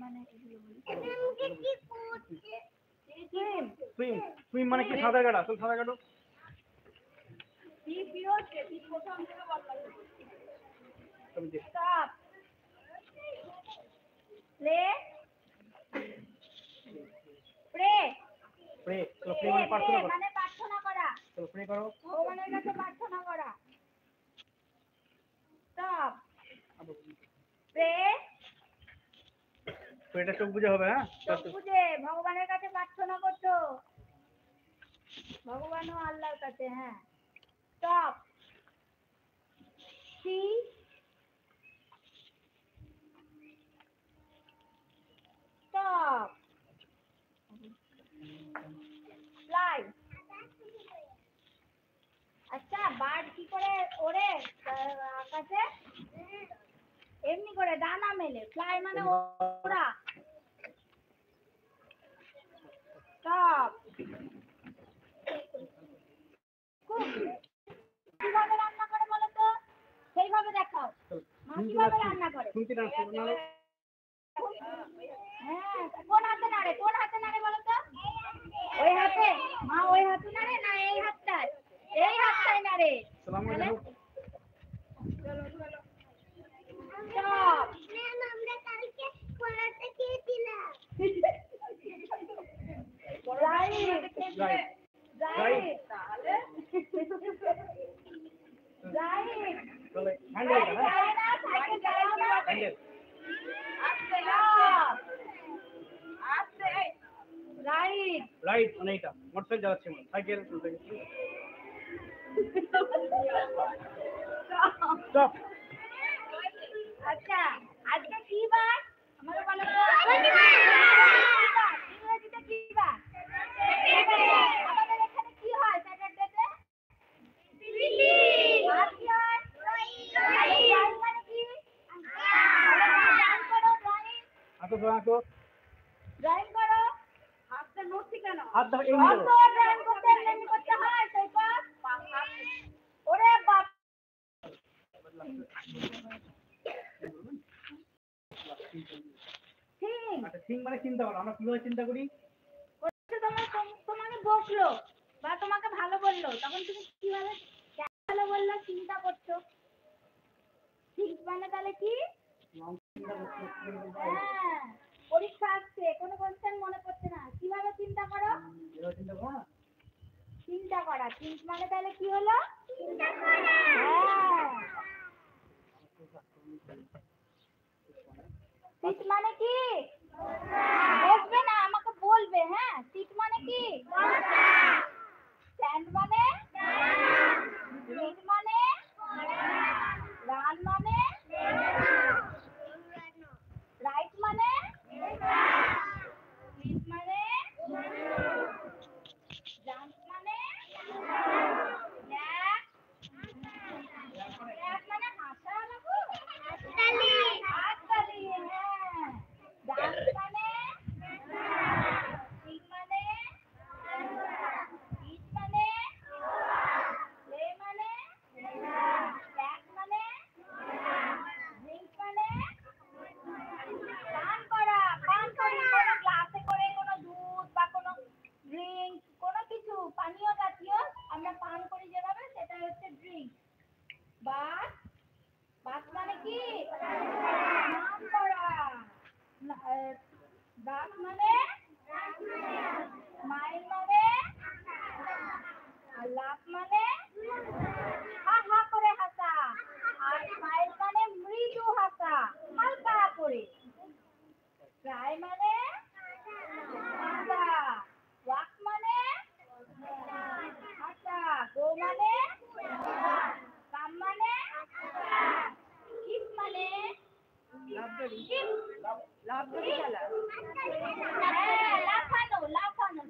মানে সুইম মানে কি? সাঁতার কাটা। চল সাঁতার কাটো। স্টপ। প্লে। প্রে। প্রে। চলো প্রে মানে প্রার্থনা করা। মানে প্রার্থনা করা। চলো প্রে করো। ভগবানের কাছে প্রার্থনা করা। স্টপ। প্রে। প্রেটা চোখ বুঝে হবে। হ্যাঁ, চোখ বুঝে ভগবানের কাছে প্রার্থনা করছো। ভগবান ও আল্লাহর কাছে। হ্যাঁ, স্টপ। সি। স্টপ। ফ্লাই। আচ্ছা, বার্ড কি করে ওড়ে আকাশে? এমনি করে ডানা মেলে। ফ্লাই মানে ওড়া। স্টপ। কিভাবে রান্না করে বলো তো? সেইভাবে দেখাও। মা কিভাবে রান্না করে? হ্যাঁ, কোন হাতে নাড়ে? কোন হাতে নাড়ে বলো তো? ওই হাতে। মা ওই হাতে নাড়ে না এই হাতটায়? এই হাতটায় নাড়ে। চলো চলো। স্টপ। ম্যাম, আমরা কালকে পড়াতে গিয়েছিলাম। রাইট। রাইট। তাহলে রাইট। চলে হ্যান্ডেল এটা। যায় না, সাইকেল চালাও না। হ্যান্ডেল। আস্তে আস্তে। রাইট। রাইট মানে এটা। মোটরসাইকেল চালাচ্ছে মানে সাইকেল। স্টপ। আচ্ছা, আজকে কি বার? আমাকে বলো তো। ইংরেজিতে কি বার? আমাদের এখানে কি হয় স্যাটারডেতে? আর কি হয়? ড্রয়িং মানে কি? ড্রয়িং করো, ড্রয়িং। হাতে ধরো। ড্রয়িং করো। হাতটা নড়ছে কেন? হাত ধরো এমনি করো। ড্রয়িং করতে এমনি করতে হয় সেইটা। ওরে বাপ। আচ্ছা, থিঙ্ক মানে চিন্তা করো। আমরা কিভাবে চিন্তা করি? তোমাকে বকলো বা তোমাকে ভালো বললো, তখন তুমি কিভাবে ভালো বললো চিন্তা করছো? ঠিক মানে তাহলে কি? হ্যাঁ, পরীক্ষা আসছে, কোনো কোশ্চেন মনে পড়ছে না, কিভাবে চিন্তা করো? চিন্তা করা। ঠিক মানে তাহলে কি হলো? চিন্তা করা। হ্যাঁ। সিট মানে কি? বসবে না, আমাকে বলবে। হ্যাঁ, সিট মানে কি? স্ট্যান্ড মানে? রিড মানে? রান মানে? রাইট মানে? লিভ মানে? জাম্প মানে? ল্যাক? ল্যাক মানে হাসা লাগু? হাততালি। হাততালি। হ্যাঁ। ডান্স মানে? সিং মানে? ইট মানে? প্লে মানে? প্যাক মানে? ড্রিঙ্ক মানে? পান করা। পান করি কোনো গ্লাসে করে কোনো দুধ বা কোনো ড্রিঙ্ক, কোনো কিছু পানীয় জাতীয় আমরা পান করি যেভাবে, সেটা হচ্ছে ড্রিঙ্ক। বাস। বাস মানে কি? নাম করা। বাস মানে? স্মাইল মানে? আর লাভ মানে? হা হা করে হাসা। আর স্মাইল মানে মৃদু হাসা, হালকা করে। ট্রাই মানে? হাসা। ওয়াক মানে? হাসা। গো মানে? কাম মানে? কিস মানে? লাফানো। লাফানো।